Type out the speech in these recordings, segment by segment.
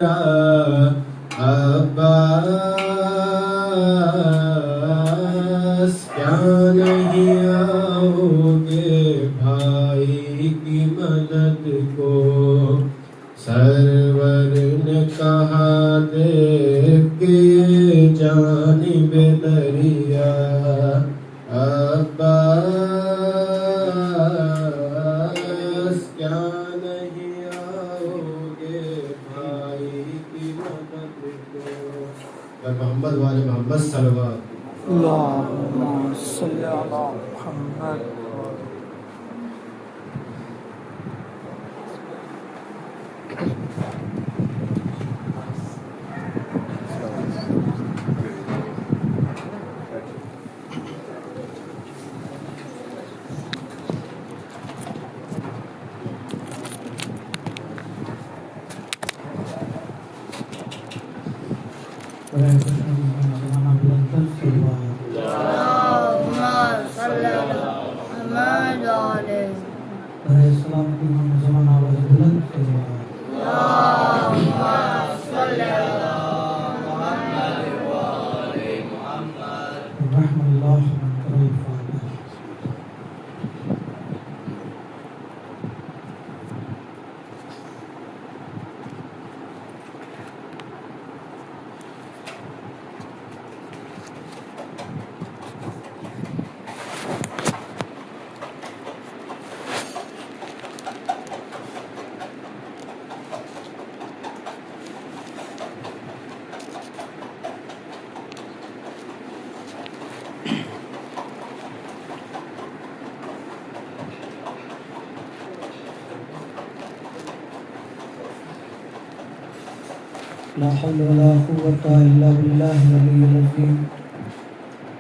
عباس کیا نہیں آؤگے بھائی کی مدد کو؟ سرور نے کہا دیکھ کے جانب دریا عباس کیا نہیں آؤگے بھائی کی مدد کو؟ محمد والے محمد صلوات اللہم صلی علی محمد. لا حول ولا قوة إلا بالله العلي العظيم.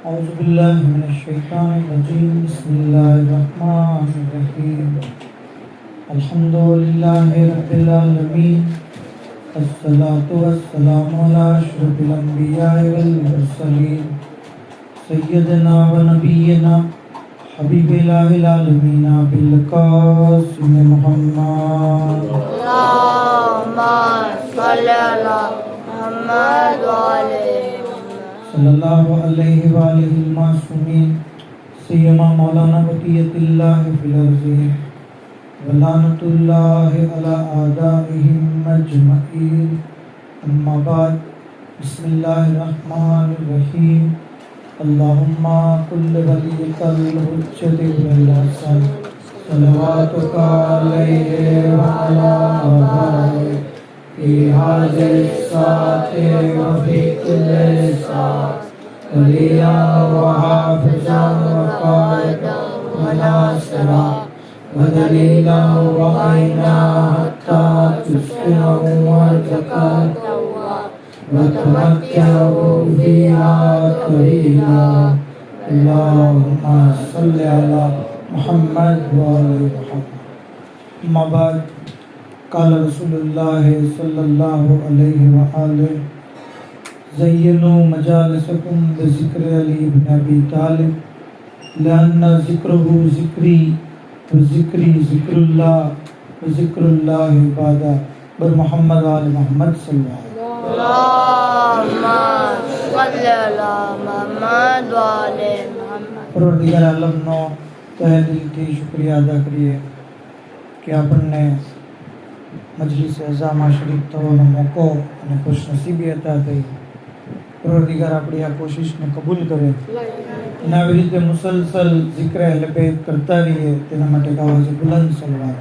أعوذ بالله من الشيطان الرجيم. بسم الله الرحمن الرحيم. الحمد لله رب العالمين. الصلاة والسلام على أشرف الأنبياء والمرسلين سيدنا ونبينا حبيب الله العالمين بالقاسم محمد. اللهم صل على محمد وعلى صلی اللہ علیہ وآلہ المعصومین سیما مولانا بقیت اللہ فی الارض ولعنۃ اللہ علی اعدائہم اجمعین. اما بعد. بسم اللہ الرحمن الرحیم. اللہم کل ولیک الحجۃ والحسن صلواتک علیہ وعلی آبائہ فی حاضر الساعة وفی کل ساعة ولیا وحافظا وقائدا وناصرا ودلیلا وعینا حتی تسکنا وتقاتا وتمتعوا فيها قليلا. اللهم صل على محمد وعلى محمد. اما بعد. قال رسول اللہ صلی اللہ علیہ وآلہ زینوا مجالسکم بذکر علی بن ابی طالب لأن ذکرہ ذکری وذکری ذکر اللہ وذکر اللہ عبادہ. بر محمد آل محمد صلی اللہ علیہ وسلم. اللهم صل على محمد وعلى محمد. پروردگار عالم نو تہہ دل تھی شکریہ ادا کریے کہ آپ نے مجلس اعزام شریف થવાનો મોકો અને ખુશ નસીબી હતા થઈ. પરોરદિગાર આપણી આ કોશિશને કબૂલ કરે અને આવી રીતે મુસલસલ ઝિક્ર અહલે બેત કરતા રહીએ તેના માટે ગાવા છે બુલંદ સલવાત.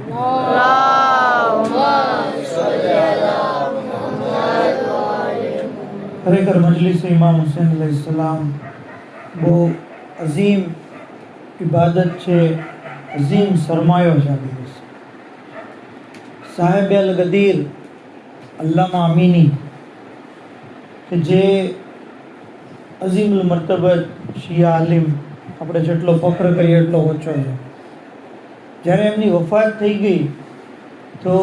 ખરેખર મજલિસ ઇમામ હુસૈન અલૈહિસ્સલામ બહુ અઝીમ ઇબાદત છે, અઝીમ સરમાયો છે આ દિવસ. સાહેબ અલ ગદીર અલ્લામા અમીની કે જે અઝીમુલ મર્તબત શિયા આલિમ, આપણે જેટલો ફક્ર કરીએ એટલો ઓછો છે. જ્યારે એમની વફાત થઈ ગઈ તો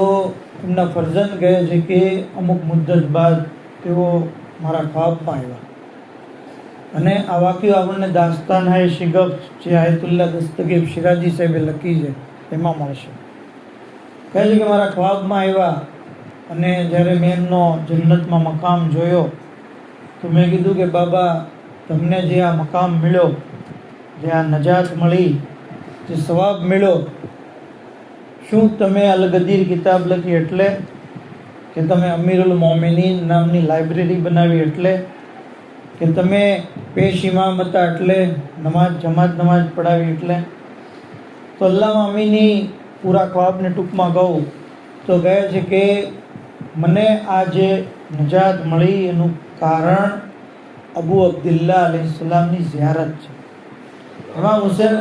એમના ફરજંદ કહે છે કે અમુક મુદ્દત બાદ તેઓ મારા ખ્વાબમાં આવ્યા અને આ વાક્ય આપણને દાસ્તાન હૈ શિગફ જે આયતુલ્લાહ દસ્તગીર શિરાજી સાહેબે લખી છે એમાં મળશે. કહે છે કે મારા ખ્વાબમાં આવ્યા અને જ્યારે મેં એમનો જન્નતમાં મકામ જોયો તો મેં કીધું કે બાબા, તમને જે આ મકામ મળ્યો, જે આ નજાત મળી, જે સવાબ મળ્યો, શું તમે અલ-ગદીર કિતાબ લખી એટલે કે તમે અમીરુલ મોમિનીન નામની લાઇબ્રેરી બનાવી એટલે કે તમે પેશ ઇમામ હતા એટલે નમાજ પઢાવી એટલે? તો અલ્લામા અમીની પૂરા ખ્વાબને ટૂંકમાં કહું તો કહે છે કે મને આ જે નજાત મળી એનું કારણ અબુ અબ્દુલ્લાહ અલૈહિસ્સલામની ઝિયારત છે. ઇમામ હુસૈન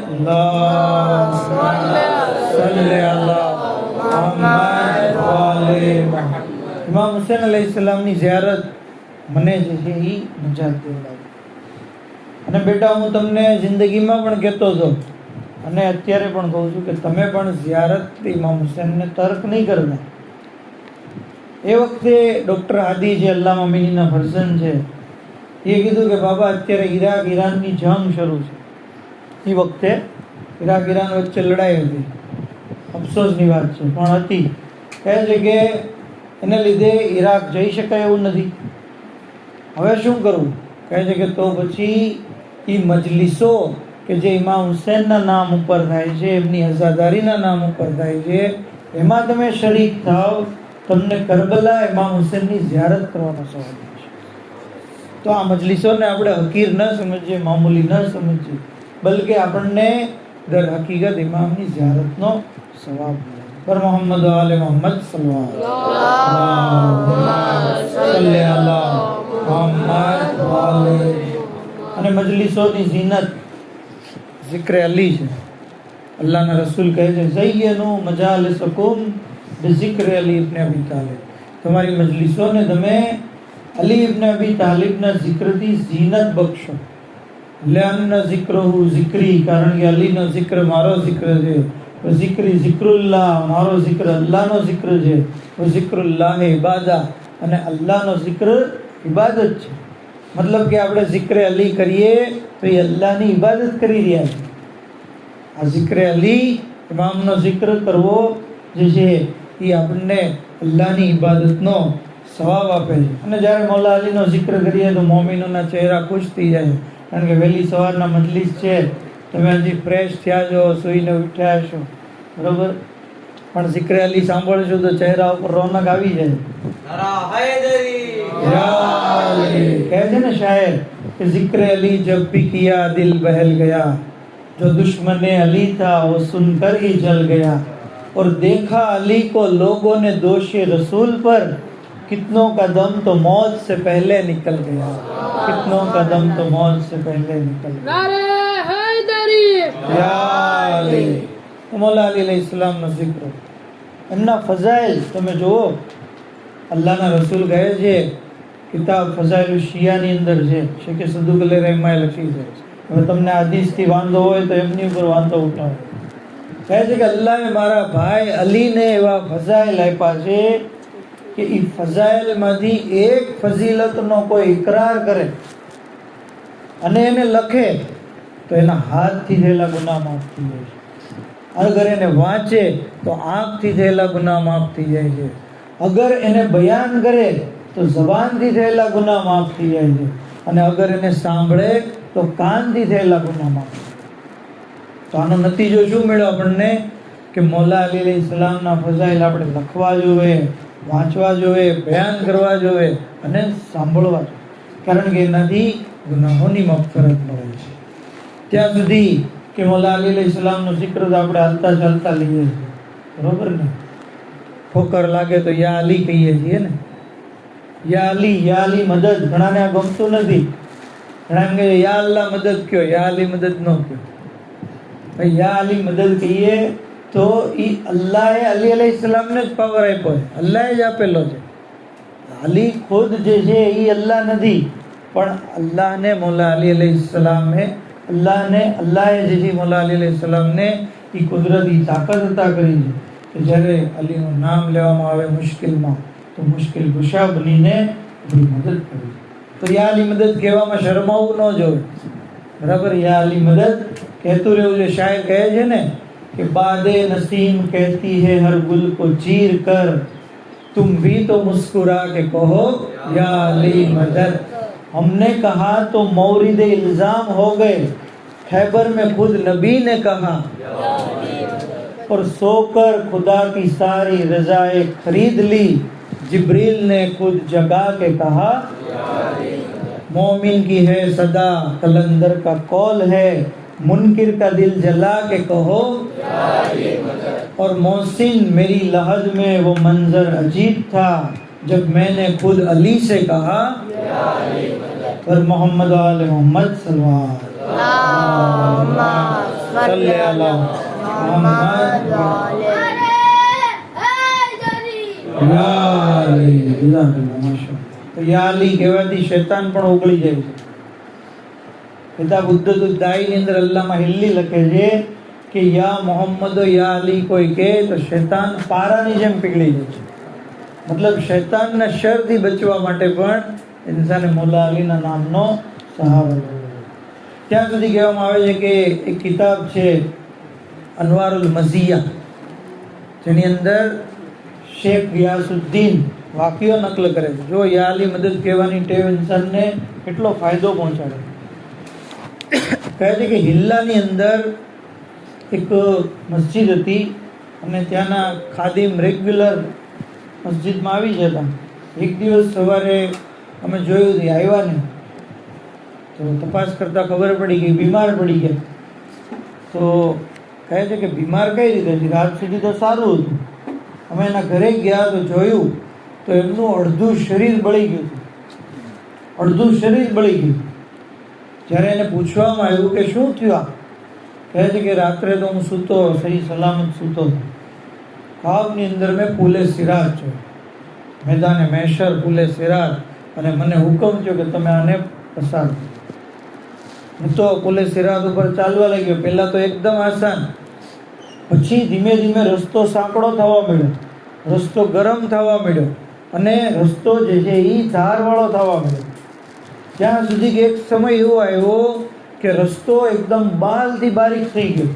ઇમામ હુસૈન અલૈહિસ્સલામની ઝિયારત મને જે છે એ નજાત દેવડાવી. અને બેટા, હું તમને જિંદગીમાં પણ કહેતો હતો અને અત્યારે પણ કહું છું કે તમે પણ ઝિયારત ઇમામ હુસૈનને તર્ક નહીં કરતા. એ વખતે ડૉક્ટર હાદી જે અલ્લામા અમીનીના ફરઝંદ છે એ કીધું કે બાબા, અત્યારે ઈરાક ઈરાનની જંગ શરૂ છે. એ વખતે ઈરાક ઈરાન વચ્ચે લડાઈ હતી. અફસોસની વાત છે પણ હતી. કહે છે કે એને લીધે ઈરાક જઈ શકાય એવું નથી. હવે શું કરવું? કહે છે કે તો પછી એ મજલિસો કે જે ઇમામ હુસૈનના નામ ઉપર થાય છે, એમની અઝાદારીના નામ ઉપર થાય છે, એમાં તમે શરીક થાવ, તમને કરબલા ઇમામ હુસૈનની ઝિયારત કરવાનો સવાલ છે. તો આ મજલિસોને આપણે હકીર ન સમજીએ, મામૂલી ન સમજીએ, બલકે આપણને દર હકીકત ઇમામની ઝિયારતનો સવાબ મળે. પર મોહમ્મદ આલે મોહમ્મદ અને મજલિસોની ઝીનત ઝિક્ર અલી છે. અલ્લાહના રસૂલ કહે છે, ઝય્યનુ મજાલિસકુમ બિઝિક્ર અલી ઇબ્ન અબી તાલિબ. તમારી મજલિસોને તમે અલી ઇબ્ન અબી તાલિબના ઝિક્રથી ઝીનત બક્ષો. લઅન્ન ઝિક્રહુ ઝિક્રી, કારણ કે અલીનો ઝિક્ર મારો ઝિક્ર છે. ઝિક્રી ઝિક્રુલ્લાહ, મારો ઝિક્ર અલ્લાહનો ઝિક્ર છે. ઝિક્રુલ્લાહ ઇબાદા, અને અલ્લાહનો ઝિક્ર ઇબાદત છે. મતલબ કે આપણે ઝિક્ર અલી કરીએ તો એ અલ્લાહની ઇબાદત કરી રહ્યા છે. આ ઝિક્ર અલી, ઇમામનો ઝિક્ર કરવો જે છે એ આપણને અલ્લાહની ઇબાદતનો સવાબ આપે છે. અને જ્યારે મૌલા અલીનો ઝિક્ર કરીએ તો મોમિનોના ચહેરા ખુશ થઈ જાય. કારણ કે વહેલી સવારના મજલિસ છે, તમે હજી ફ્રેશ થયા છો, સૂઈને ઉઠ્યા છો, બરોબર, પણ ઝિક્ર અલી સાંભળશો તો ચહેરા ઉપર રોનક આવી જાય. કહે છે ને શાયર કે ઝિક્ર અલી જબ ભી કિયા દિલ બહલ ગયા, जो दुश्मन अली था वो सुनकर ही जल गया, और देखा अली को लोगों ने दोषे रसूल पर, कितनों का दम तो मौत से पहले निकल गया, कितनों का दम तो मौत से पहले निकल गया. नारे हैदरी या अली. मौला अली अलैहिस्सलाમનો ઝિક્ર, એમના ફઝાઇલ તમે જુઓ. અલ્લાહના રસૂલ કહે છે, કિતાબ ફઝાઇલ શિયાની અંદર છે, શેખ સદુક અલી રહેમાએ લખી છે. હવે તમને હદીસથી વાંધો હોય તો એમની ઉપર વાંધો ઉઠાવો. કહે છે કે અલ્લાહે મારા ભાઈ અલીને એવા ફઝાઇલ આપ્યા છે કે એ ફઝાઇલમાંથી એક ફઝીલતનો કોઈ ઇકરાર કરે અને એને લખે તો એના હાથથી થયેલા ગુનાહ માફ થઈ જાય છે. અગર એને વાંચે તો આંખથી થયેલા ગુનાહ માફ થઈ જાય છે. અગર એને બયાન કરે તો જબાનથી થયેલા ગુનાહ માફ થઈ જાય છે. અને અગર એને સાંભળે તો કાનથી થયેલા ગુનાહ માફ. તો આનો નતીજો શું મળ્યો આપણને કે મૌલા અલી અલૈહિસ્સલામના ફઝાઇલ આપણે લખવા જોઈએ, વાંચવા જોઈએ, બયાન કરવા જોઈએ અને સાંભળવા જોઈએ. કારણ કે એનાથી ગુનાહોની મગફરત મળે છે. ત્યાં સુધી કે મૌલા અલી અલૈહિસ્સલામનો ઝિક્ર તો આપણે હાલતા ચાલતા લઈએ છીએ, બરોબર ને? ઠોકર લાગે તો યા અલી કહીએ છીએ ને, યા અલી મદદ. ઘણાને આ ગમતું નથી. ઘણા એમ કહે યા અલ્લાહ મદદ કયો, યા અલી મદદ ન કયો. ભાઈ યા અલી મદદ કહીએ તો એ અલ્લાહે અલી અલૈહિસ્સલામને જ પાવર આપ્યો છે, અલ્લાહે જ આપેલો છે. અલી ખુદ જે છે એ અલ્લાહ નથી, પણ અલ્લાહને મૌલા અલી અલૈહિસ્સલામે અલ્લાહે જે છે મૌલા અલી અલૈહિસ્સલામને એ કુદરતી તાકાત અતા કરી છે કે જ્યારે અલીનું નામ લેવામાં આવે મુશ્કેલમાં તો મુશ્કેલ ગુશા બનીને આપણી મદદ કરી. તો યા અલી મદદ કહેવામાં શરમાવું ન જોઈએ, બરાબર? યા અલી મદદ કહેતું રહેવું છે. શાયર કહે છે ને કે બાદે નસીમ કહેતી હૈ હર ગુલ કો ચીર કર, तुम भी तो मुस्कुरा के कहो या अली मदद। हमने कहा तो मौरिद इल्जाम हो गए, खैबर में खुद नबी ने कहा, और सोकर खुदा की सारी रजाए खरीद ली, जिब्रील ने खुद जगा के कहा, मोमिन की है सदा कलंदर का कौल है, मुनकिर का दिल जला के कहो, और मोहसिन मेरी लहज में वो मंजर अजीब था, जब मैंने खुद अली से कहा, और मोहम्मद आल मोहम्मद अल्लाहुम्मा सल्ली अला मुहम्मद व आले तो या अली કહેવાથી શૈતાન પણ ઓગળી જાય છે. પિતા બુદ્ધ દાઈની અંદર અલ્લાહમાં હિલ્લી લખે છે કે યા મોહમ્મદ યા અલી કોઈ કહે તો શૈતાન પારાની જેમ પીગળી જાય છે. મતલબ શૈતાનના શરથી બચવા માટે પણ ઇન્સાને મોલા અલીના નામનો સહારો લેવો. ત્યાં સુધી કહેવામાં આવે છે કે એક કિતાબ છે અનવારુલ મઝિયા, જેની અંદર શેખ ગિયાસુદ્દીન વાક્યો નકલ કરે છે. જો યા અલી મદદ કહેવાની ટેવ ઇન્સાનને કેટલો ફાયદો પહોંચાડે. કહે છે કે હિલ્લાની અંદર એક મસ્જિદ હતી અને ત્યાંના ખાદિમ રેગ્યુલર મસ્જિદમાં આવી જતા. એક દિવસ સવારે અમે જોયું કે આવ્યા ને, તો તપાસ કરતાં ખબર પડી કે બીમાર પડી ગયા. તો કહે છે કે બીમાર કઈ રીતે છે, રાત સુધી તો સારું હતું. અમે એના ઘરે ગયા તો જોયું તો એમનું અડધું શરીર બળી ગયું હતું. અડધું શરીર બળી ગયું. જ્યારે એને પૂછવામાં આવ્યું કે શું થયું, કહે છે કે રાત્રે તો હું સૂતો, સહી સલામત સૂતો હતો. ખ્વાબની અંદર મેં પુલે સિરાજ જોયો, મેદાને મહેશર પુલે સિરાજ, અને મને હુકમ થયો કે તમે આને પસાર કરો. હું તો પુલે સિરાજ ઉપર ચાલવા લાગ્યો. પહેલાં તો એકદમ આસાન, પછી ધીમે ધીમે રસ્તો સાંકડો થવા માંડ્યો, રસ્તો ગરમ થવા માંડ્યો, અને રસ્તો જે છે એ ધારવાળો થવા માંડ્યો. ત્યાં સુધી કે એક સમય એવો આવ્યો કે રસ્તો એકદમ બાલથી બારીક થઈ ગયો,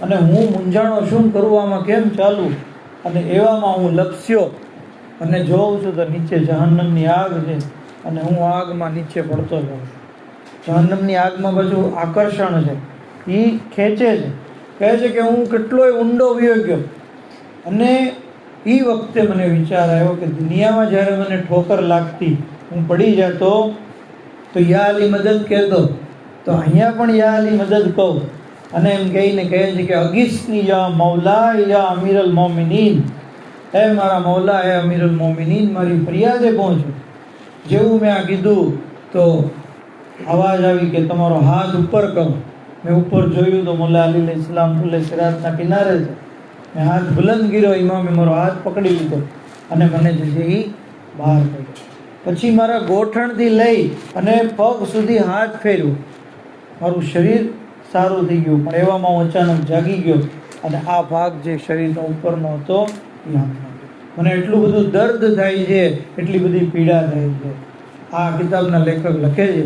અને હું મૂંઝાણો શું કરું, આમાં કેમ ચાલું. અને એવામાં હું લપસ્યો અને જોઉં છું તો નીચે જહન્નમની આગ છે, અને હું આગમાં નીચે પડતો જાઉં છું. જહન્નમની આગમાં બધું આકર્ષણ છે, એ ખેંચે છે. કહે છે કે હું કેટલોય ઊંડો વયો ગયો. અને એ વખતે મને વિચાર આવ્યો કે દુનિયામાં જ્યારે મને ઠોકર લાગતી, હું પડી જતો, તો યા અલી મદદ કહેતો, તો અહીંયા પણ યા અલી મદદ કહું. અને એમ કહીને કહે છે કે અગિસ્ની યા મૌલા યા અમીરલ મોમિનીન, હે મારા મૌલા, હે અમીરલ મોમિનીન, મારી ફરિયાદે પહોંચો. જેવું મેં આ કીધું તો અવાજ આવી કે તમારો હાથ ઉપર કરો. મેં ઉપર જોયું તો મોલા અલી અલૈહિ સલામ પુલે સિરાતના કિનારે છે. મેં હાથ બુલંદ કર્યો, ઇમામે મારો હાથ પકડી લીધો અને મને જે છે એ બહાર કાઢ્યો. પછી મારા ગોઠણથી લઈ અને પગ સુધી હાથ ફેર્યો. મારું શરીર સારું થઈ ગયું, પણ એવામાં હું અચાનક જાગી ગયો અને આ ભાગ જે શરીરનો ઉપરનો હતો એ હાથમાં. મને એટલું બધું દર્દ થાય છે, એટલી બધી પીડા થાય છે. આ કિતાબના લેખક લખે છે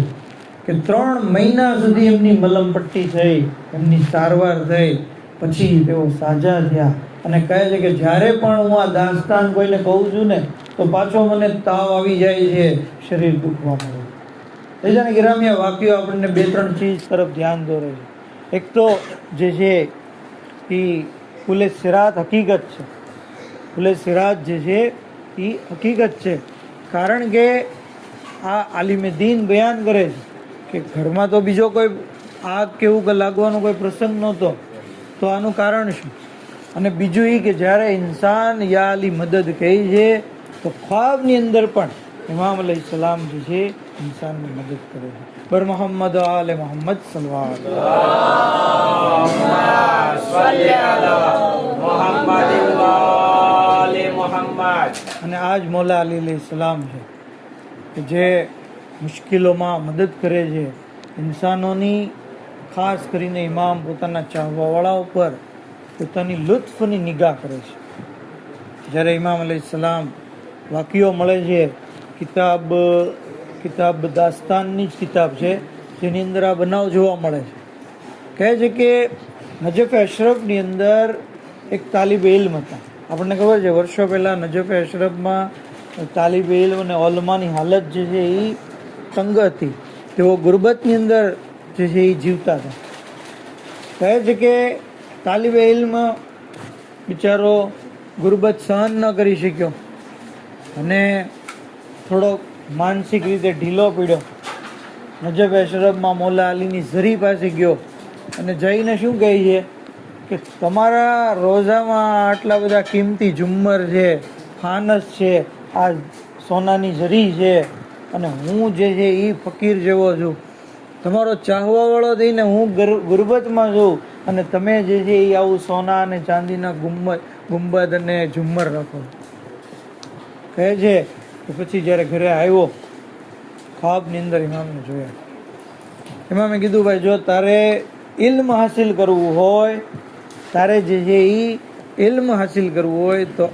કે 3 મહિના સુધી એમની મલમ પટ્ટી થઈ, એમની સારવાર થઈ, પછી તેઓ સાજા થયા. અને કહે છે કે જ્યારે પણ હું આ દાસ્તાન કોઈને કહું છું ને, તો પાછો મને તાવ આવી જાય છે, શરીર દુખવા મળે. એજાને ગિરામિયા વાક્યો આપણને 2-3 ચીજ તરફ ધ્યાન દોરે છે. એક તો જે છે એ પુલે સિરાત હકીકત છે. પુલે સિરાત જે છે એ હકીકત છે. કારણ કે આ આલિમે દીન બયાન કરે છે કે ઘરમાં તો બીજો કોઈ આગ કેવું કે લાગવાનો કોઈ પ્રસંગ નહોતો, તો આનું કારણ શું. અને બીજું એ કે જ્યારે ઇન્સાન યા અલી મદદ કહે છે તો ખ્વાબની અંદર પણ ઇમામ અલૈહિ સલામ જે છે ઇન્સાનની મદદ કરે છે. બર મોહમ્મદ આલે મોહમ્મદ અને આજ મોલા અલી અલૈહિ સલામ છે કે જે મુશ્કેલોમાં મદદ કરે છે ઇન્સાનોની. ખાસ કરીને ઇમામ પોતાના ચાહવાવાળા ઉપર પોતાની લુત્ફની નિગાહ કરે છે. જ્યારે ઇમામ અલૈહિ સલામ વાક્યો મળે છે, કિતાબ દાસ્તાનની જ કિતાબ છે, જેની અંદર આ બનાવ જોવા મળે છે. કહે છે કે નજફ અશરફની અંદર એક તાલિબ ઇલ્મ હતા, આપણને ખબર છે વર્ષો પહેલાં નજફ અશરફમાં તાલિબ ઇલ્મ અને ઓલમાની હાલત જે છે એ તંગ હતી. તેઓ ગુરબતની અંદર જે છે એ જીવતા હતા. કહે છે કે તાલિબ ઇલ્મ બિચારો ગુરબત સહન ન કરી શક્યો અને થોડો માનસિક રીતે ઢીલો પડ્યો. નજફ અશરફમાં મોલા અલીની ઝરી પાસે ગયો અને જઈને શું કહે છે કે તમારા રોઝામાં આટલા બધા કિંમતી ઝુમ્મર છે, ફાનસ છે, આ સોનાની ઝરી છે અને હું જે છે એ ફકીર જેવો છું. તમારો ચાહવાવાળો થઈને હું ગુરબતમાં છું અને તમે જે છે એ આવું સોના અને ચાંદીના ગુંબદ અને ઝુમ્મર રાખો. કહે છે કે પછી જ્યારે ઘરે આવ્યો ખ્વાબની અંદર ઇમામને જોયા. ઇમામે કીધું ભાઈ જો તારે ઇલ્મ હાસિલ કરવું હોય, તારે જે છે એ ઇલ્મ હાસિલ કરવું હોય તો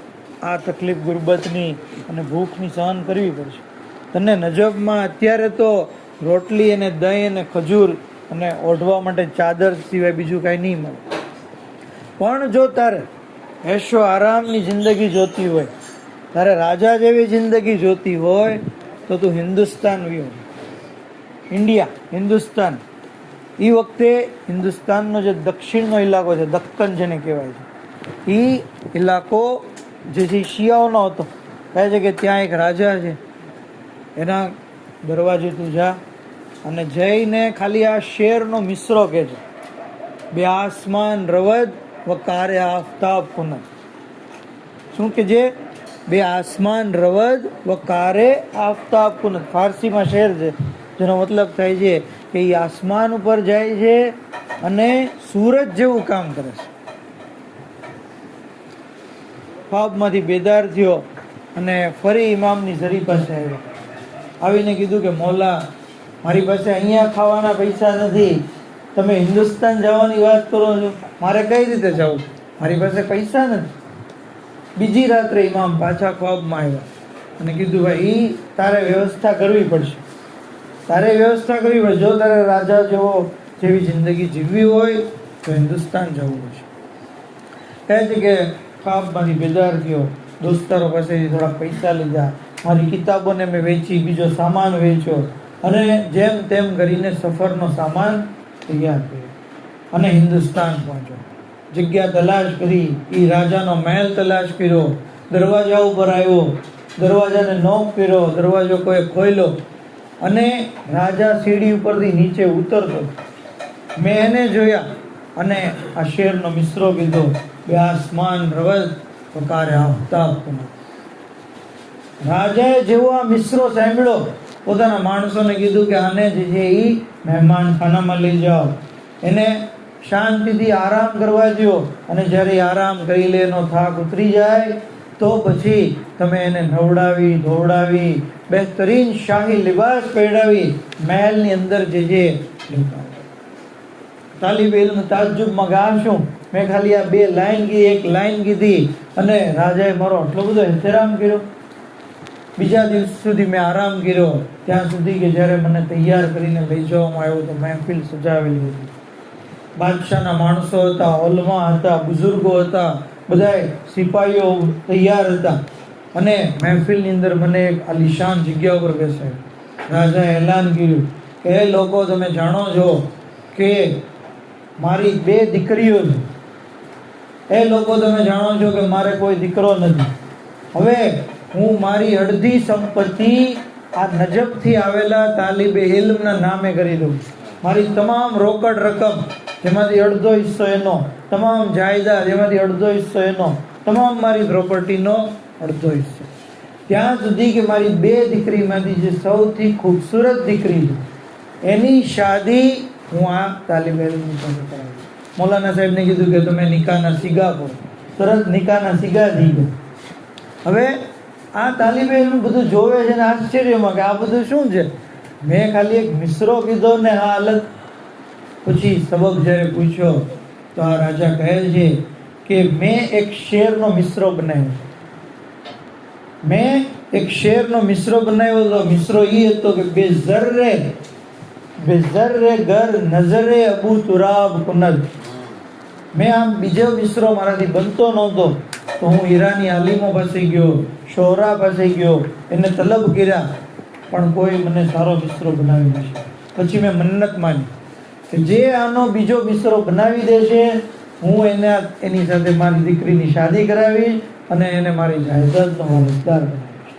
આ તકલીફ ગુરબતની અને ભૂખની સહન કરવી પડશે. તને નજફમાં અત્યારે તો રોટલી અને દહીં અને ખજૂર અને ઓઢવા માટે ચાદર સિવાય બીજું કાંઈ નહીં મળે. પણ જો તારે એશો આરામની જિંદગી જોતી હોય, તારે રાજા જેવી જિંદગી જોતી હોય તો તું હિન્દુસ્તાન વ્યૂ, ઇન્ડિયા, હિન્દુસ્તાન. એ વખતે હિન્દુસ્તાનનો જે દક્ષિણનો ઇલાકો છે, દક્કન જેને કહેવાય છે, એ ઇલાકો જે છે શિયાઓનો હતો. કહે છે કે ત્યાં એક રાજા છે, એના દરવાજે તું જા અને જઈને ખાલી આ શેરનો મિસરો કહે છે, બે આસમાન રવદ વ કારે આફતાબ પુનઃ. શું કે જે બે આસમાન રવદ વ કારે આફતાબ પુનઃ. ફારસીમાં શેર છે જેનો મતલબ થાય છે કે એ આસમાન ઉપર જાય છે અને સૂરજ જેવું કામ કરે છે. ખ્વાબમાંથી બેદાર થયો અને ફરી ઇમામની ઝરી પાસે આવ્યો. આવીને કીધું કે મોલા, મારી પાસે અહીંયા ખાવાના પૈસા નથી, તમે હિન્દુસ્તાન જવાની વાત કરો છો, મારે કઈ રીતે જવું, મારી પાસે પૈસા નથી. બીજી રાત્રે ઇમામ પાછા ખ્વાબમાં આવ્યા અને કીધું ભાઈ એ તારે વ્યવસ્થા કરવી પડશે, તારે વ્યવસ્થા કરવી પડશે. જો તારે રાજા જેવી જિંદગી જીવવી હોય તો હિન્દુસ્તાન જવું પડશે. કહે છે કે ખ્વાબમાંથી બેદાર થયો, દોસ્તારો પાસેથી થોડા પૈસા લીધા, મારી કિતાબોને મેં વેચી, બીજો સામાન વેચ્યો અને જેમ તેમ કરીને સફરનો સામાન તૈયાર કર્યો અને હિન્દુસ્તાન પહોંચ્યો. જગ્યા તલાશ કરી, એ રાજાનો મહેલ તલાશ કર્યો, દરવાજા ઉપર આવ્યો, દરવાજાને નોક કર્યો, દરવાજો કોઈ ખોલ્યો અને રાજા સીડી ઉપરથી નીચે ઉતરતો. મેં એને જોયા અને આ શેરનો મિસરો કીધો, બે આસમાન રવદ વકારે આફતાબ પુનઃ. રાજાએ જેવો આ મિસરો સાંભળ્યો, પોતાના માણસોને કીધું કે આને જે છે એ મહેમાન ખાનામાં લઈ જાઓ, એને શાંતિથી આરામ કરવા દો અને જ્યારે આરામ કરી લે, એનો થાક ઉતરી જાય તો પછી તમે એને નવડાવી ધોવડાવી બહેતરીન શાહી લિબાસ પહેરાવી મહેલની અંદર જે છે. તાલિબ ઇલ્મ તાજ્જુબમાં ગયા શું, મેં ખાલી આ બે લાઈન કીધી, એક લાઈન કીધી અને રાજાએ મારો આટલો બધો એહતરામ કર્યો. બીજા દિવસ સુધી મેં આરામ કર્યો, ત્યાં સુધી કે જ્યારે મને તૈયાર કરીને લઈ જવામાં આવ્યો તો મહેફિલ સજાવેલી હતી. બાદશાહના માણસો હતા, ઓલમા હતા, બુઝુર્ગો હતા, બધા સિપાહીઓ તૈયાર હતા અને મહેફિલની અંદર મને એક આલિશાન જગ્યા ઉપર બેસાડ્યો. રાજાએ એલાન કર્યું કે એ લોકો, તમે જાણો છો કે મારી બે દીકરીઓ છે, એ લોકો તમે જાણો છો કે મારે કોઈ દીકરો નથી. હવે હું મારી અડધી સંપત્તિ આ નજફથી આવેલા તાલિબે ઇલ્મના નામે કરી દઉં. મારી તમામ રોકડ રકમ જેમાંથી અડધો હિસ્સો એનો, તમામ જાયદાદ જેમાંથી અડધો હિસ્સો એનો, તમામ મારી પ્રોપર્ટીનો અડધો હિસ્સો. ત્યાં સુધી કે મારી બે દીકરીમાંથી જે સૌથી ખૂબસૂરત દીકરી છે એની શાદી હું આ તાલિબે ઇલ્મની સાથે કરાવી. મૌલાના સાહેબને કીધું કે તમે નિકાહના સીગા કરો. તરત નિકાહના સીગા થઈ ગયા. હવે આ તાલિબે ઇલ્મ બધું જોવે છે ને આશ્ચર્યમાં કે આ બધું શું છે. મેં ખાલી એક મિસરો કીધો ને આ હાલત. પછી સબબ જ્યારે પૂછ્યો તો આ રાજા કહે છે કે મેં એક શેરનો મિસરો બનાવ્યો. મેં એક શેરનો મિસરો બનાવ્યો તો મિસરો એ હતો કે બેઝર્રે ઘર નજરે અબુ તુરાબ કુનદ. મેં આમ બીજો મિસરો મારાથી બનતો નહોતો તો હું હીરાની આલીમો પાસે ગયો, શોહરા પાસે ગયો, એને તલબ કર્યા, પણ કોઈ મને સારો બિસ્તરો બનાવી નથી. પછી મેં મન્નત માની કે જે આનો બીજો બિસ્તરો બનાવી દેશે, હું એની સાથે મારી દીકરીની શાદી કરાવીશ અને એને મારી જાયદાદનો વારસદાર બનાવીશ.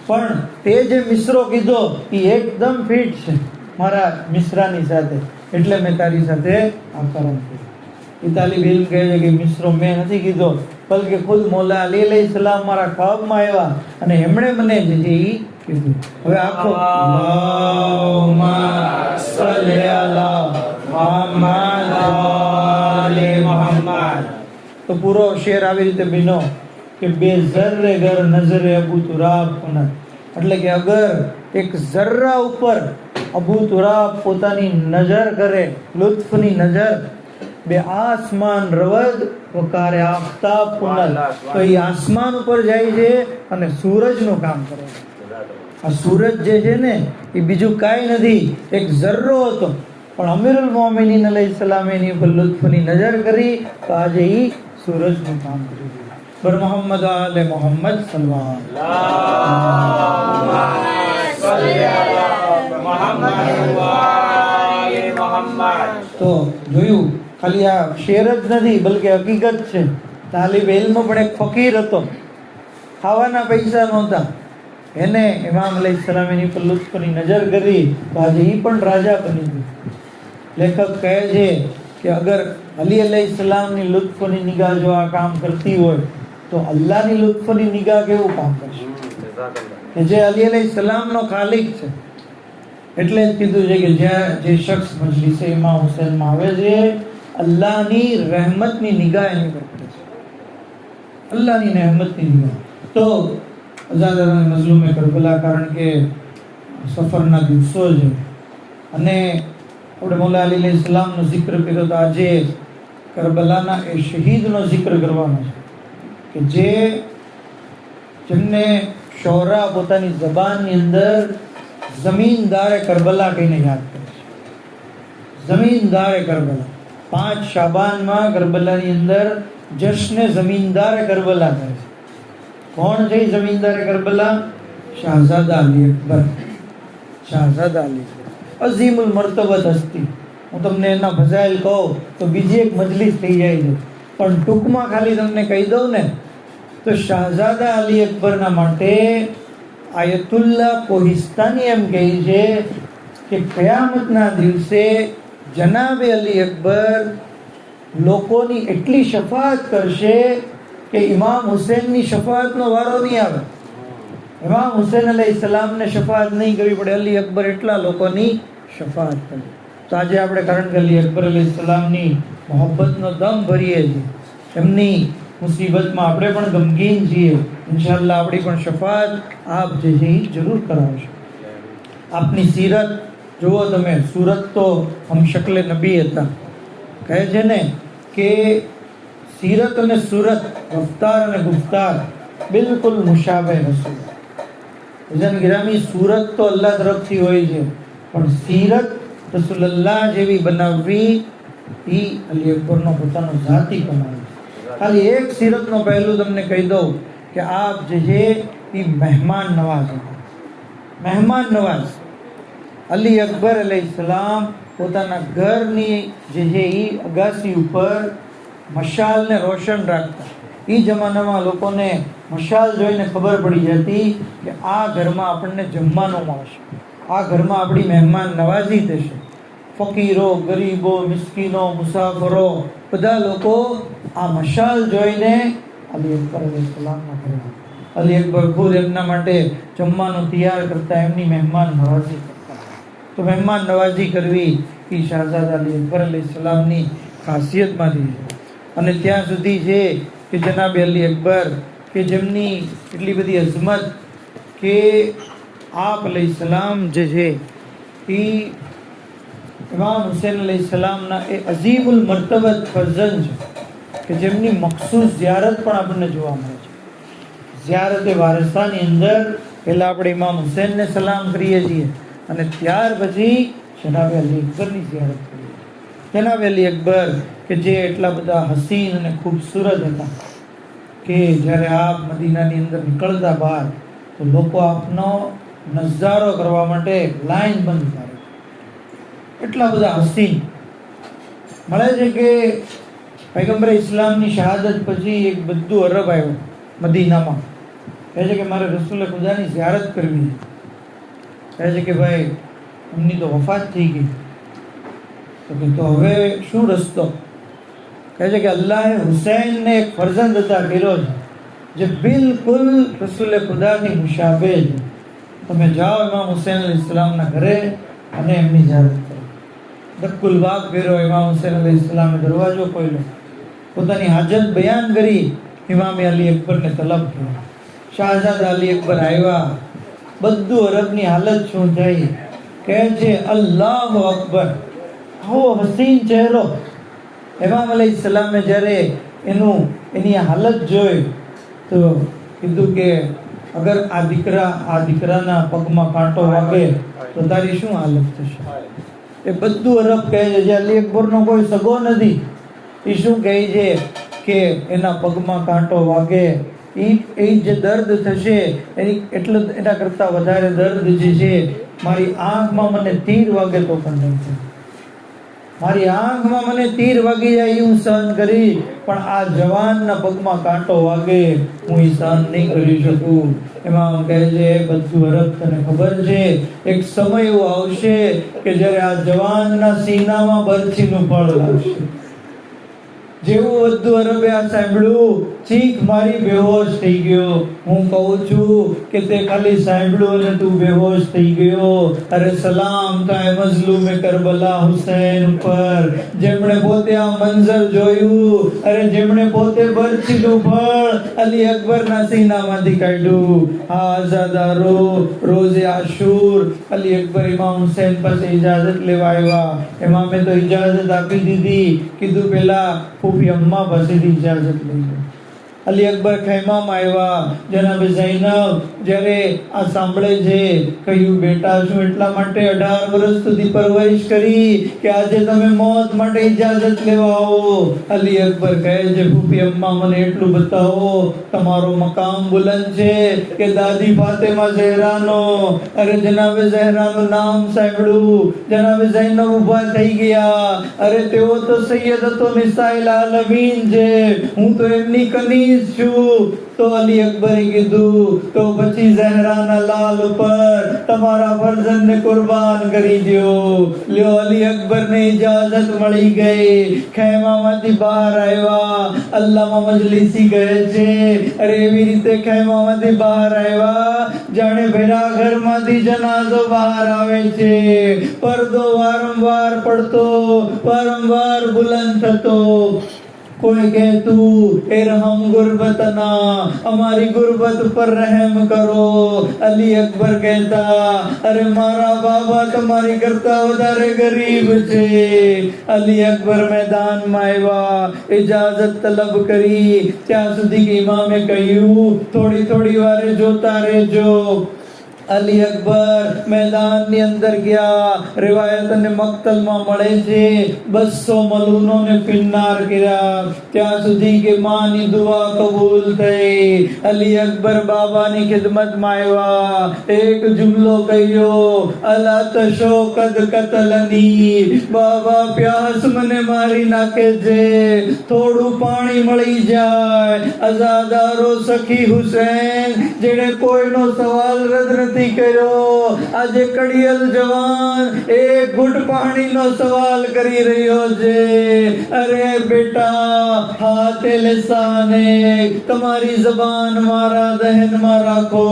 પણ તે જે મિસરો કીધો એ એકદમ ફિટ છે મારા મિસરાની સાથે, એટલે મેં તારી સાથે આ કરમ કર્યું. એ તાલીબ ઇલ્મ કહે છે કે મિસરો મેં નથી કીધો, બલકે ખુદ મોલા અલી અલૈહિસ્સલામ મારા ખ્વાબમાં આવ્યા અને એમણે મને જે છે એ કીધું. હવે આખો અલ્લાહુમ્મા સલ્લી અલા મુહમ્મદ વા આલે મુહમ્મદ, તો પૂરો શેર આવી રીતે બન્યો કે બે ઝર્રે ગર નજરે અબુ તુરાબ કુનત, એટલે કે અગર એક ઝર્રા ઉપર અબુ તુરાબ પોતાની નજર કરે, લુત્ફની નજર, બે આસમાન રવદ વકારે આફતાબ પુનલ, તો એ આસમાન ઉપર જાય છે અને સૂરજનું કામ કરે છે. આ સૂરજ જે છે ને એ બીજું કાંઈ નથી, એક ઝર્રો હતો, પણ અમીરુલ મોમિનીન અલૈહિસ્સલામ એની ઉપર લુત્ફની નજર કરી તો આજે એ સૂરજનું કામ કરી દીધું. બર મોહમ્મદ આલે મોહમ્મદ તો જોયું, ખાલી આ શેર જ નથી બલકે હકીકત છે. તાલિબ ઇલ્મ પણ એક ફકીર હતો, ખાવાના પૈસા નહોતા, એને ઇમામ અલૈહિસ્સલામ એની પર લુત્ફની નજર કરી તો આજે એ પણ રાજા બની ગયું. લેખક કહે છે કે અગર અલી અલૈહિસ્સલામની લુત્ફની નિગાહ જો આ કામ કરતી હોય તો અલ્લાહની લુત્ફની નિગાહ કેવું કામ કરશે, કે જે અલી અલૈહિસ્સલામનો ખાલિક છે. એટલે જ કીધું છે કે જ્યાં જે શખ્સ મજલિસે ઇમામ હુસૈનમાં આવે છે, અલ્લાહની રહેમતની નિગાહ એની પર પડે છે, અલ્લાહની રહેમતની નિગાહ. તો અઝાદ મઝલૂમ કરબલા, કારણ કે સફરના દિવસો છે અને આપણે મૌલા અલી અલૈહિસ્સલામનો જિક્ર કર્યો તો આજે કરબલાના એ શહીદનો જિક્ર કરવાનો છે કે જેમને શોહરા પોતાની જબાનની અંદર જમીનદારે કરબલા કહીને યાદ કરે છે. જમીનદારે કરબલા 5 શાબાનમાં કરબલાની અંદર જશ્ને જમીનદારે કરબલા કરે છે. કોણ છે જમીનદારે કરબલા? શાહઝાદા અલી અકબર. શાહઝાદા અલી અકબર અઝીમુલ મર્તબત હસ્તી. હું તમને એના ફઝાઇલ કહું તો બીજી એક મજલિસ થઈ જાય છે, પણ ટૂંકમાં ખાલી તમને કહી દઉં ને તો શાહઝાદા અલી અકબરના માટે આયતુલ્લાહ કોહિસ્તાની એમ કહે છે કે કયામતના દિવસે જનાબે અલી અકબર લોકોની એટલી શફાઅત કરશે કે ઇમામ હુસૈનની શફાઅતનો વારો નહીં આવે. ઇમામ હુસૈન અલૈહિસ્સલામને શફાઅત નહીં કરવી પડે, અલી અકબર એટલા લોકોની શફાઅત કરે. તો આજે આપણે કારણ કે અલી અકબર અલૈહિસ્સલામની મોહબ્બતનો દમ ભરીએ છીએ, એમની મુસીબતમાં આપણે પણ ગમગીન છીએ. ઇન્શાઅલ્લાહ આપણી પણ શફાઅત આપ જે છે એ જરૂર કરાવશો. આપની સીરત જુઓ તમે, સુરત તો હમ શક્લે નબી હતા. કહે છે ને કે સીરત અને સુરત, રફતાર અને ગુફતાર બિલકુલ મુશાબે રસૂલ. વજન ગિરામી, સુરત તો અલ્લાહ તરફથી હોય છે, પણ સીરત રસૂલલ્લાહ જેવી બનાવવી એ અલી અકબરનો પોતાનો જાતિ કમાલ છે. ખાલી એક સીરતનો પહેલું તમને કહી દઉં કે આપ જે છે એ મહેમાન નવાઝ હતા. મહેમાન નવાઝ. અલી અકબર અલૈહિસ્સલામ પોતાના ઘરની જે છે એ અગાસી ઉપર મશાલને રોશન રાખતા. એ જમાનામાં લોકોને મશાલ જોઈને ખબર પડી જતી કે આ ઘરમાં આપણને જમવાનું મળશે, આ ઘરમાં આપણી મહેમાન નવાઝી થશે. ફકીરો, ગરીબો, મિસ્કીનો, મુસાફરો બધા લોકો આ મશાલ જોઈને અલી અકબર અલૈહિસ્સલામના ઘરે આવતા. અલી અકબર ખુદ એમના માટે જમવાનું તૈયાર કરતા, એમની મહેમાન નવાઝી કરતા. તો મહેમાન નવાઝી કરવી એ શાહઝાદા અલી અકબર અલૈહિસ્સલામની ખાસિયતમાંથી છે. અને ત્યાં સુધી છે કે જનાબે અલી અકબર કે જેમની એટલી બધી અઝમત કે આપ અલૈહિસ્સલામ જે છે એ ઇમામ હુસૈન અલૈહિસ્સલામના એ અઝીમુલ મર્તબત ફરઝંદ છે કે જેમની મખસૂસ ઝિયારત પણ આપણને જોવા મળે છે. ઝિયારતે વારસાની અંદર પહેલાં આપણે ઇમામ હુસૈનને સલામ કરીએ છીએ અને ત્યાર પછી જનાબે અલી અકબરની ઝિયારત કરીએ છીએ. જનાબે અલી અકબર કે જે એટલા બધા હસીન અને ખૂબસૂરત હતા, કે જ્યારે આપ મદીનાની અંદર નીકળતા બહાર તો લોકો આપનો નજારો કરવા માટે લાઈન બંધ કરે. એટલા બધા હસીન મળે છે કે પૈગંબરે ઇસ્લામની શહાદત પછી એક બધું અરબ આવ્યો મદીનામાં. કહે છે કે મારે રસૂલ ખુદાની ઝિયારત કરવી છે. કહે છે કે ભાઈ એમની તો વફાત થઈ ગઈ. તો હવે શું રસ્તો? કહે છે કે અલ્લાહે હુસૈનને એક ફરજંદ અતા કર્યો છે જે બિલકુલ રસૂલ ખુદાની મુશાબે છે. તમે જાઓ ઇમામ હુસૈન અલૈહિસ સલામના ઘરે અને એમની ઝિયારત કરો. દક્કુલ બાગ ફેરો. ઇમામ હુસૈન અલૈહિસ સલામે દરવાજો ખોલ્યો, પોતાની હાજત બયાન કરી. ઇમામ અલી અકબરને તલબ કર્યો. શાહજાદા અલી અકબર આવ્યા. બધું અરબની હાલત શું થઈ? કહે છે અલ્લાહુ અકબર. આવો હસીન ચહેરો. ઇમામ અલૈહિસ સલામે જ્યારે એની હાલત જોઈ તો કીધું કે અગર આ દીકરાના પગમાં કાંટો વાગે તો તારી શું હાલત થશે? એ બધું અરબ કહે છે. જે અલી અકબરનો કોઈ સગો નથી એ શું કહે છે કે એના પગમાં કાંટો વાગે એ જે દર્દ થશે એના કરતાં વધારે દર્દ જે છે મારી આંખમાં મને તીર વાગે તો પણ નહીં થાય. મારી આંખમાં મને તીર વાગી જાય હું સહન કરી, પણ આ જવાનના પગમાં કાંટો વાગે હું એ સહન નહીં કરી શકું. એમાં કહે છે બધું અરબ તને ખબર છે એક સમય એવો આવશે કે જ્યારે આ જવાનના સીનામાં બરછીનું ફળ લાગશે. જેવું બધું અરબે આ સાંભળ્યું ચીખ મારી બેહોશ થઈ ગયો. હું કહું છું કે તે ખાલી સાંભળ્યું અને તું બેહોશ થઈ ગયો. અરે સલામ થાય મઝલૂમે કરબલા હુસૈન પર, જેમણે પોતે આ મંઝર જોયું, અરે જેમણે પોતે બરછીનું ફળ અલી અકબરના સીનામાંથી કાઢ્યું. આ આઝાદારો રોઝે આશુર અલી અકબર ઇમામ હુસૈન પાસે ઇજાઝત લેવા આવ્યા. ઇમામે તો ઇજાઝત આપી દીધી. કીધું પેલા ફૂફી અમ્મા પાસેથી ઇજાઝત લઈ લો. અલી અકબર ખૈમામાં આવ્યા. જનાબે ઝૈનબ જ્યારે આ સાંભળે છે કહ્યું બેટા શું એટલા માટે 18 વર્ષ સુધી પરવરિશ કરી કે આજે તમે મોત માટે ઇજાઝત લેવા આવો? અલી અકબર કહે છે ફૂફી અમ્મા મને એટલું બતાવો તમારો મકામ બુલંદ છે કે દાદી ફાતેમા ઝહરાનો. અરે જનાબે ઝહરાનું નામ સાંભળ્યું. જનાબે ઝૈનબ ઊભા થઈ ગયા. અરે તેઓ તો સૈયદતો નિસાઇલ આલમીન છે, હું તો એમની કની છું. તો અલી અકબરે કીધું તો પછી ઝહરાના લાલ ઉપર તમારા ફરજંદને કુરબાન કરી દો. લ્યો અલી અકબરને ઇજાઝત મળી ગઈ. ખૈમામાંથી બહાર આવ્યા. અલ્લામા મજલિસી કહે છે અરે એવી રીતે ખૈમામાંથી બહાર આવ્યા જાણે ભેરા ઘરમાંથી જનાઝો બહાર આવે છે. પડદો વારંવાર પડતો, વારંવાર બુલંદ થતો. કોઈ કહેતું એરહમ ગુરબતના, અમારી ગુરબત પર રહેમ કરો. અલી અકબર કહેતા અરે મારા બાબા તમારી કરતા વધારે ગરીબ છે. અલી અકબર મેદાનમાં આવ્યા, ઇજાઝત તલબ કરી. ત્યાં સુધી કે ઇમામે કહ્યું થોડી વારે જોતા રહેજો. અલી અકબર મેદાનની અંદર ગયા. રિવાયત અને મક્તલમાં મળે છે 200 મલૂનોને પિન્નાર કર્યા. ત્યાં સુધી કે માની દુઆ કબૂલ થઈ. અલી અકબર બાબાની ખિદમતમાં આવ્યા. એક જુમલો કહ્યો અલા તશો કદ કતલની, બાબા પ્યાસ મને મારી નાખે છે, થોડું પાણી મળી જાય. અઝાદારો સખી હુસૈન જેણે કોઈનો સવાલ રદ નથી કર્યો, આજે કડિયલ જવાન એક ઘૂંટ પાણીનો સવાલ કરી રહ્યો છે. અરે બેટા હાથે લેસાને તમારી જબાન મારા દહેનમાં રાખો.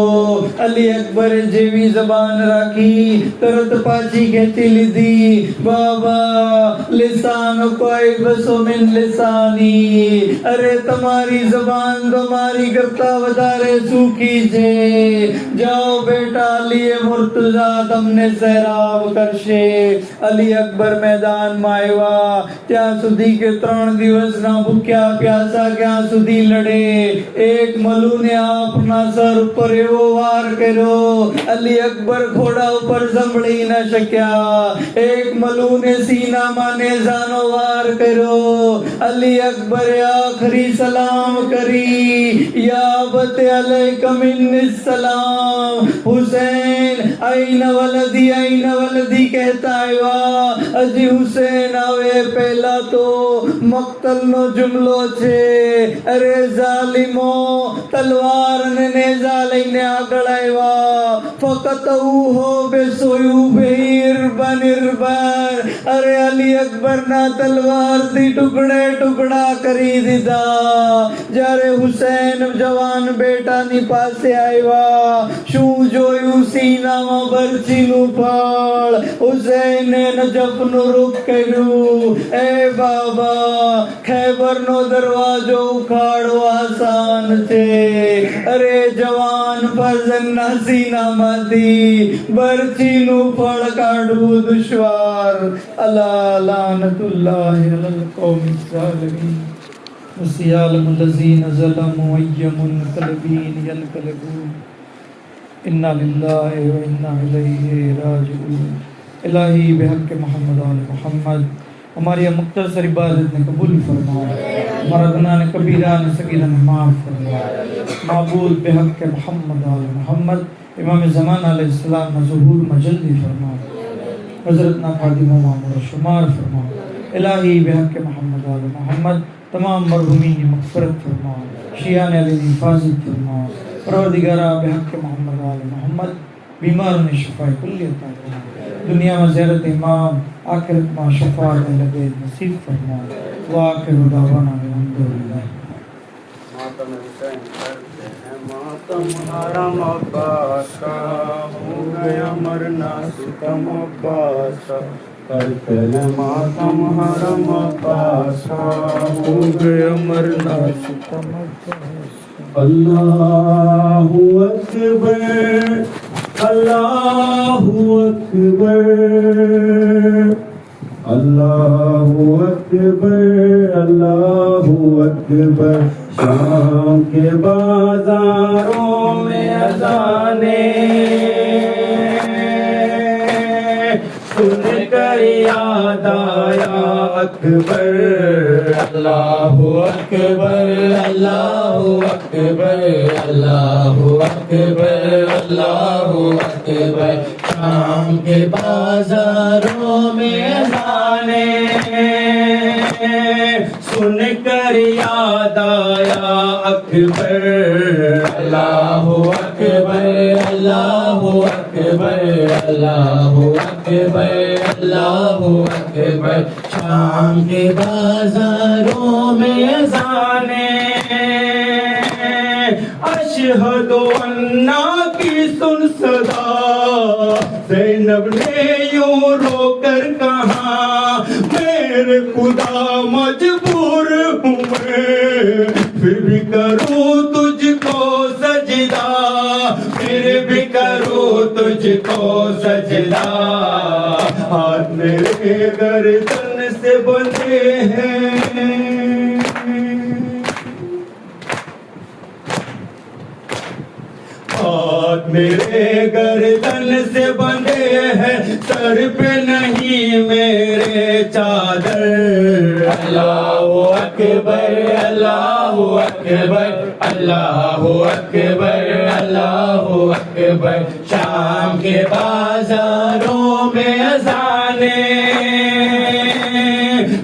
અલી અકબરે જેવી જબાન રાખી તરત પાછી ખેંચી લીધી. બાબા લેસાન કોઈ બસો મિન લેસાની, અરે તમારી જબાન તો મારી કરતા વધારે સૂકી છે. જાઓ બેટા બેટા અલી મુર્તઝા તમને સહેરાબ કરશે. અલી અકબર મેદાનમાં આવ્યા ત્યાં સુધી કે 3 દિવસના ભૂખ્યા પ્યાસા ક્યાં સુધી લડે. એક મલુને આપના સર ઉપર એવો વાર કર્યો, અલી અકબર ઘોડા ઉપર સંભળી ન શક્યા. એક મલુને સીનામાં નેઝાનો વાર કર્યો. અલી અકબરે આખરી સલામ કરી, યા બતે અલૈકા મિન્નિસ સલામ. હુસૈન આઈન વલદી કહેતા આવ્યા. હજી હુસૈન આવે પહેલા તો મક્તલનો જુમલો છે. અરે ઝાલિમો, તલવાર ને નેઝા લઈને આગળ આવ્યા. ફકત હો બેસોયુબિર. અરે અલી અકબરના તલવારથી ટુકડા કરી દીધા. જ્યારે હુસૈન જવાન બેટાની પાસે આવ્યા, શું જોયું? સીનામાં બરછીનું ફળ. હુસૈને નજફનું રૂખ કર્યું. એ બાબા, ખૈબરનો દરવાજો ઉખાડવો આસાન છે. અરે જવાન ફર્ઝનના સીનામાંથી બરછીનું ફળ કાઢવું દુશ્વાર. અલા લાનતુલ્લાહિ અલલ કૌમિ ઝાલિમીન. وسيعلم الذين ظلموا أي منقلب ينقلبون. إنا لله وإنا إليه راجعون. الہی بحق محمد آل محمد ہماری مختصر عبادت نے قبول فرما. ہمارا گناہ نے کبیرہ نے صغیرہ نے معاف فرما. معبود بحق محمد آل محمد امام زمان علیہ السلام نے ظہور مجلدی فرما. حضرت نا خادم و معمور شمار فرما. الہی بحق محمد آل محمد تمام مرحومین کی مغفرت فرما. شیعان علی حفاظت فرما. پروردگارہ بحق محمد آل محمد بیماروں نے شفا کلی عطا فرما. دنیا میں زیارت امام، آخرت میں شفاعت لبید نصیب فرما. وآخر دعوانا الحمدللہ. ماتم حسین کرتے ہیں ماتم حرم عباس کا، ہو گیا مرنا ستم عباس کا. کرتے ہیں ماتم حرم عباس کا، ہو گیا مرنا ستم عباس کا. اللہ اکبر، اللہ اکبر، اللہ اکبر، اللہ اکبر. شام کے بازاروں میں اذانیں سن کر یاد آیا اکبر. اللہ اکبر، اللہ اکبر، اللہ اکبر، اللہ اکبر. شام کے بازاروں میں اذانیں سن کر یاد آیا اکبر. اللہ اکبر، اللہ اکبر، اللہ اکبر، اللہ اکبر. شام کے بازاروں میں اذانیں اشہد انا کی سن صدا. زینب نے یوں رو کر کہا، میرے خدا مجبور ہوں میں، پھر بھی کروں تجھ کو سجدہ، پھر بھی کروں تجھ کو سجدہ. ہاتھ میرے گردن سے بندھے ہیں، ہاتھ میرے گردن سے بندھے ہیں، سر پہ نہیں میرے چادر. اللہ اکبر، اللہ اکبر، اللہ اکبر، اللہ اکبر. شام کے بازاروں میں اذانیں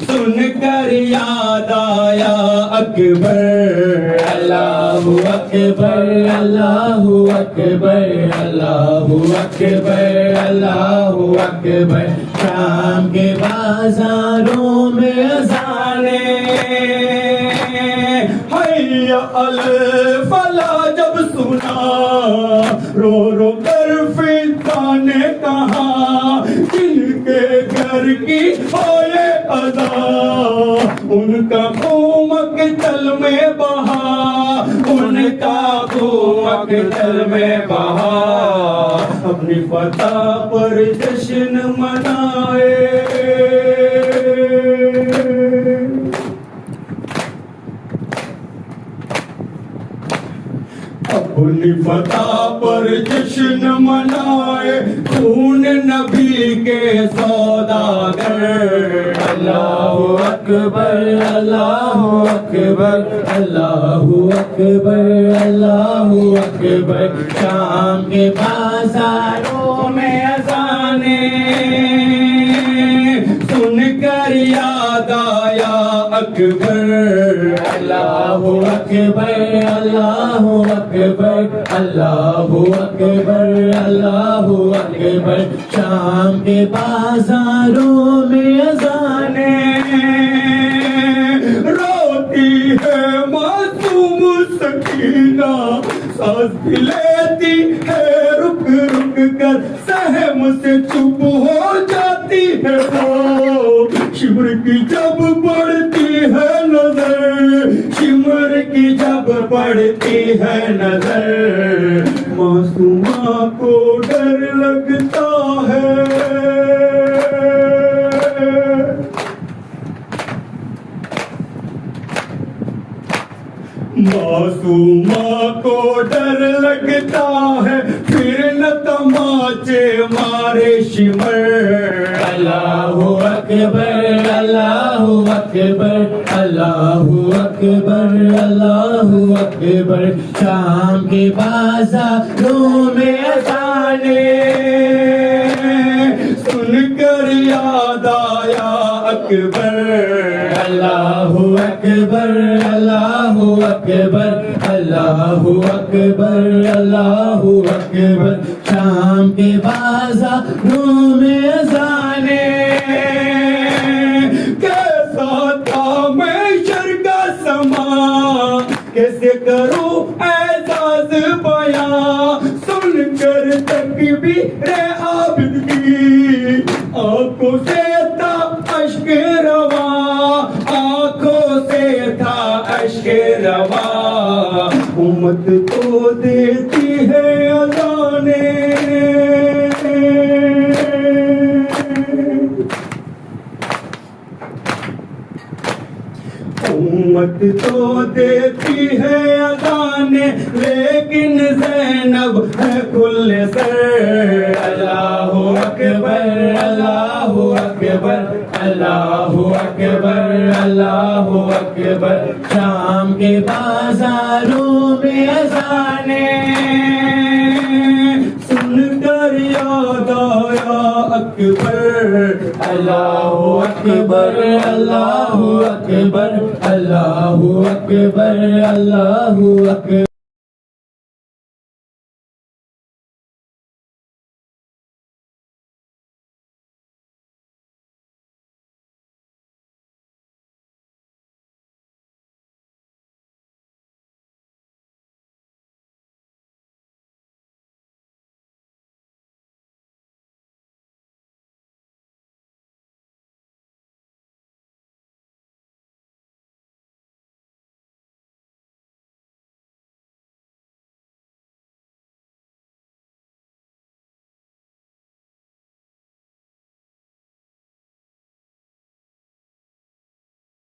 سن کر یاد آیا اکبر. اللہ اکبر، اللہ اکبر، اللہ اکبر، اللہ اکبر. شام کے بازاروں میں اذانیں حی الفلاح جب سنا، رو رو کر فتنہ نے کہا، جن کے گھر کی ہوئے ادا ان کا خون مقتل میں بہا، ان کا خون مقتل میں بہا. اپنی فتح پر جشن منائے اپنی فتح پر جشن منائے خون نبی کے سوداگر اللہ اکبر اللہ اکبر اللہ اکبر اللہ اکبر شام کے بازاروں میں اذانیں سن کر یاد آیا اکبر اللہ اکبر اللہ اکبر اللہ اکبر اللہ اکبر شام کے بازاروں میں اذانیں روتی ہے معصوم سکینہ سانس بھی لیتی ہے رک رک کر سہم سے چپ ہو جاتی ہے وہ شمر کی جب بڑھتی ہے نظر شمر کی جب بڑھتی ہے نظر معصومہ کو ڈر لگتا ہے معصومہ کو ڈر لگتا ہے پھر نہ تماچے مارے شمر اللہ اکبر اللہ اکبر اللہ اکبر اللہ اکبر شام کے بازاروں میں اذانیں سن کر یاد آیا اکبر اللہ اکبر اللہ اکبر اللہ اکبر اللہ اکبر شام کے بازاروں میں اذانیں کیسا تھا محشر کا سما کیسے کروں اعزاز بیان سن کر تکبیر عابد کی آنکھوں سے تھا اشک رواں آنکھوں سے تھا اشک رواں امت کو دیتی ہے اذانیں امت تو دیتی ہے اذانیں لیکن زینب ہے کل سر اللہ اکبر اللہ اکبر اللہ اکبر اللہ اکبر شام کے بازاروں میں اذانیں سن کر یاد آیا اکبر اللہ اکبر اللہ اکبر اللہ اکبر اللہ اکبر